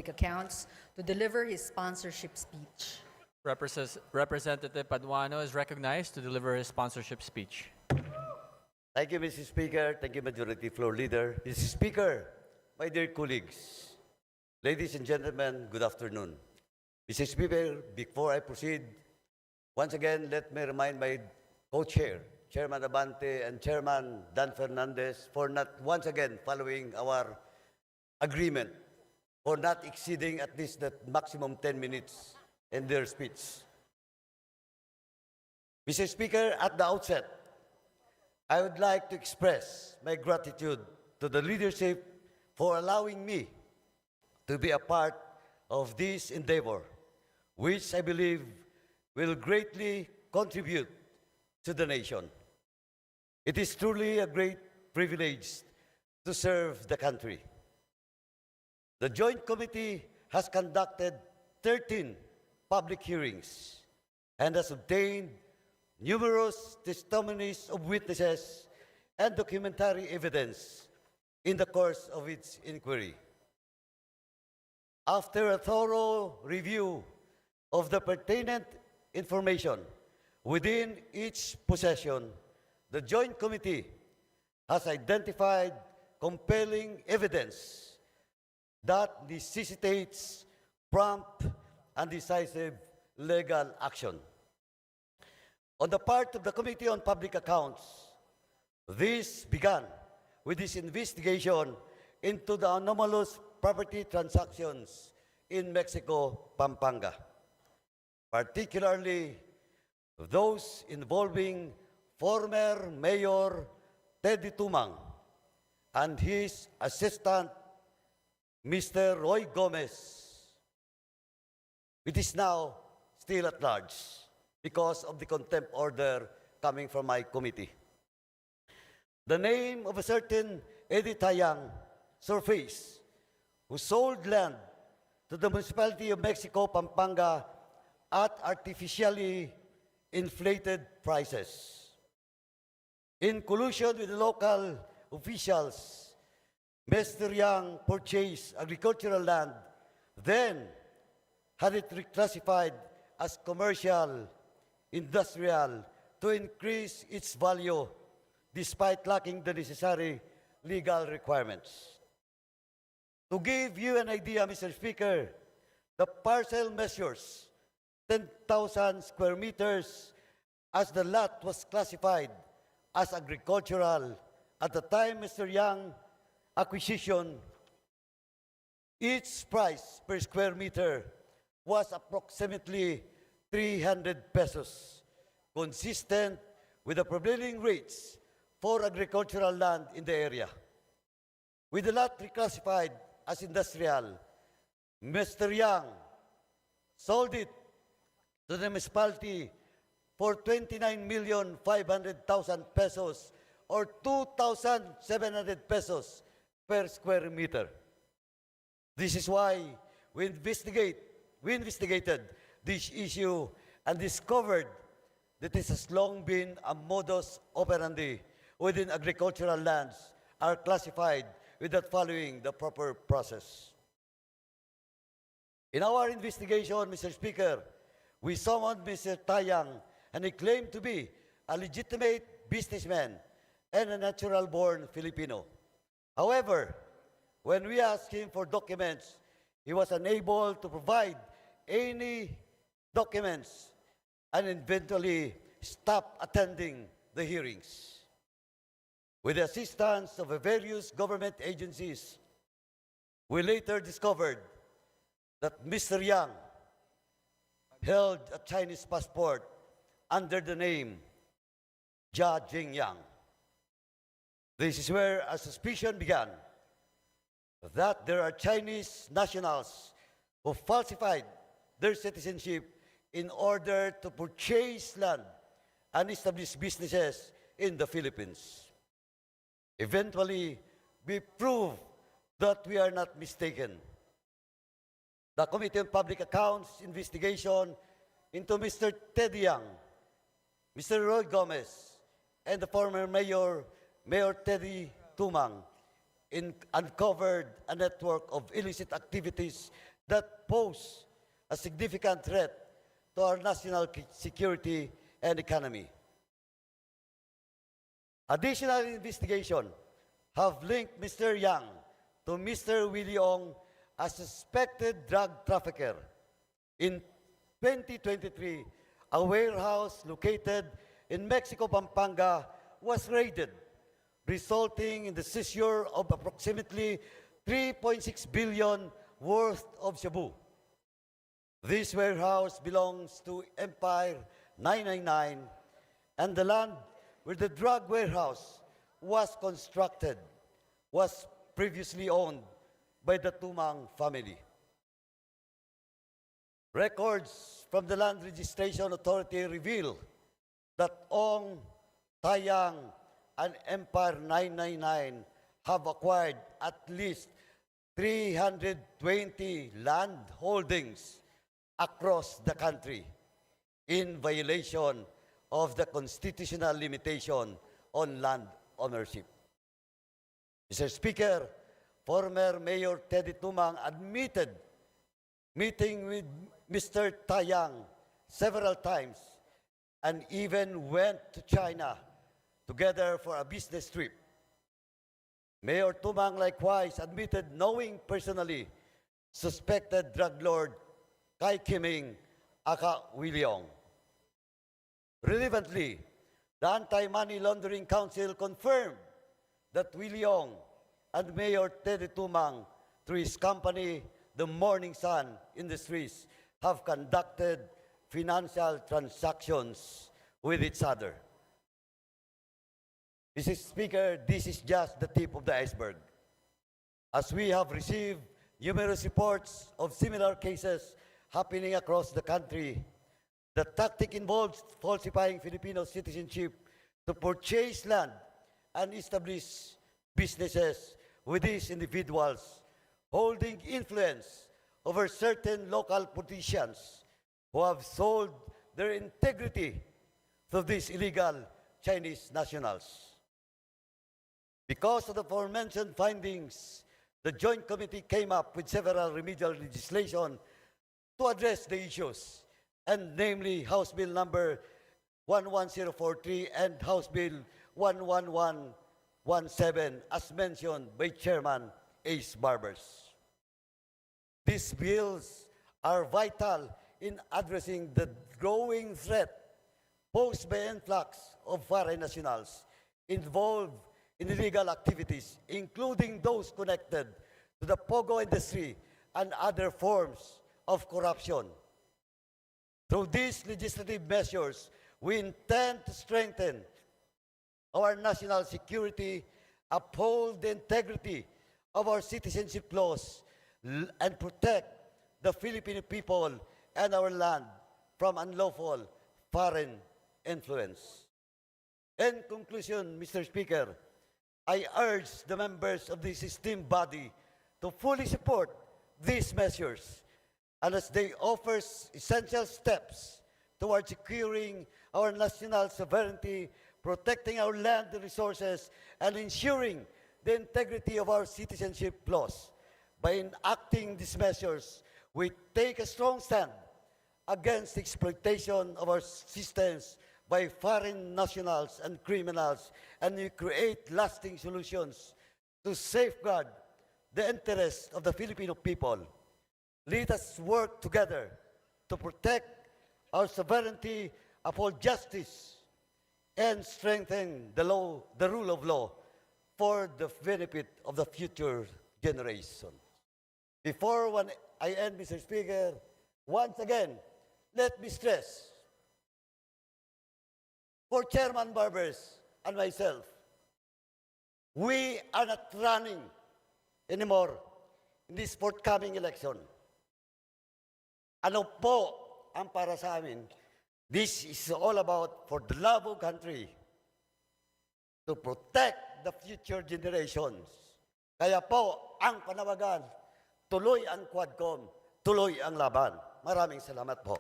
Public Accounts to deliver his sponsorship speech. Representative Paduano is recognized to deliver his sponsorship speech. Thank you, Mr. Speaker. Thank you, Majority Floor Leader. Mr. Speaker, my dear colleagues, ladies and gentlemen, good afternoon. Mr. Speaker, before I proceed, once again, let me remind my co-chair, Chairman Abante and Chairman Dan Fernandez, for not once again following our agreement for not exceeding at least the maximum 10 minutes in their speech. Mr. Speaker, at the outset, I would like to express my gratitude to the leadership for allowing me to be a part of this endeavor, which I believe will greatly contribute to the nation. It is truly a great privilege to serve the country. The Joint Committee has conducted 13 public hearings and has obtained numerous testimonies of witnesses and documentary evidence in the course of its inquiry. After a thorough review of the pertinent information within each possession, the Joint Committee has identified compelling evidence that necessitates prompt and decisive legal action. On the part of the Committee on Public Accounts, this began with this investigation into the anomalous property transactions in Mexico, Pampanga, particularly those involving former Mayor Teddy Tumang and his assistant, Mr. Roy Gomez. It is now still at large because of the contempt order coming from my committee. The name of a certain Eddie Tayang surfaced, who sold land to the municipality of Mexico, Pampanga, at artificially inflated prices. In collusion with the local officials, Mr. Yang purchased agricultural land, then had it reclassified as commercial, industrial, to increase its value despite lacking the necessary legal requirements. To give you an idea, Mr. Speaker, the parcel measures 10,000 square meters as the lot was classified as agricultural at the time Mr. Yang acquisition. Its price per square meter was approximately 300 pesos, consistent with the prevailing rates for agricultural land in the area. With the lot reclassified as industrial, Mr. Yang sold it to the municipality for 29,500,000 pesos or 2,700 pesos per square meter. This is why we investigated this issue and discovered that it has long been a modus operandi within agricultural lands are classified without following the proper process. In our investigation, Mr. Speaker, we summoned Mr. Tayang, and he claimed to be a legitimate businessman and a natural-born Filipino. However, when we asked him for documents, he was unable to provide any documents and eventually stopped attending the hearings. With the assistance of various government agencies, we later discovered that Mr. Yang held a Chinese passport under the name Jia Jingyang. This is where a suspicion began that there are Chinese nationals who falsified their citizenship in order to purchase land and establish businesses in the Philippines. Eventually, we proved that we are not mistaken. The Committee on Public Accounts investigation into Mr. Teddy Yang, Mr. Roy Gomez, and the former Mayor Teddy Tumang uncovered a network of illicit activities that pose a significant threat to our national security and economy. Additional investigation have linked Mr. Yang to Mr. Willie Ong as suspected drug trafficker. In 2023, a warehouse located in Mexico, Pampanga was raided, resulting in the seizure of approximately 3.6 billion worth of shabu. This warehouse belongs to Empire 999, and the land where the drug warehouse was constructed was previously owned by the Tumang family. Records from the Land Registration Authority reveal that Ong, Tayang, and Empire 999 have acquired at least 320 land holdings across the country in violation of the constitutional limitation on land ownership. Mr. Speaker, former Mayor Teddy Tumang admitted meeting with Mr. Tayang several times and even went to China together for a business trip. Mayor Tumang likewise admitted knowing personally suspected drug lord Kai Kiming aka Willie Ong. Relevantly, the Anti-Money Laundering Council confirmed that Willie Ong and Mayor Teddy Tumang, through his company, the Morning Sun Industries, have conducted financial transactions with each other. Mr. Speaker, this is just the tip of the iceberg. As we have received numerous reports of similar cases happening across the country, the tactic involves falsifying Filipino citizenship to purchase land and establish businesses with these individuals, holding influence over certain local politicians who have sold their integrity to these illegal Chinese nationals. Because of the aforementioned findings, the Joint Committee came up with several remedial legislation to address the issues, and namely House Bill number 11043 and House Bill 11117, as mentioned by Chairman Ace Barbers. These bills are vital in addressing the growing threat posed by influx of foreign nationals involved in illegal activities, including those connected to the POGO industry and other forms of corruption. Through these legislative measures, we intend to strengthen our national security, uphold the integrity of our citizenship laws, and protect the Filipino people and our land from unlawful foreign influence. In conclusion, Mr. Speaker, I urge the members of this esteemed body to fully support these measures, and as they offer essential steps towards securing our national sovereignty, protecting our land resources, and ensuring the integrity of our citizenship laws. By enacting these measures, we take a strong stand against exploitation of our systems by foreign nationals and criminals, and we create lasting solutions to safeguard the interests of the Filipino people. Let us work together to protect our sovereignty, uphold justice, and strengthen the rule of law for the benefit of the future generations. Before I end, Mr. Speaker, once again, let me stress, for Chairman Barbers and myself, we are not running anymore in this forthcoming election. Ano po ang para sa amin? This is all about for the love of country, to protect the future generations. Kaya po, ang panawagan, tuloy ang Quadcom, tuloy ang laban. Maraming salamat po.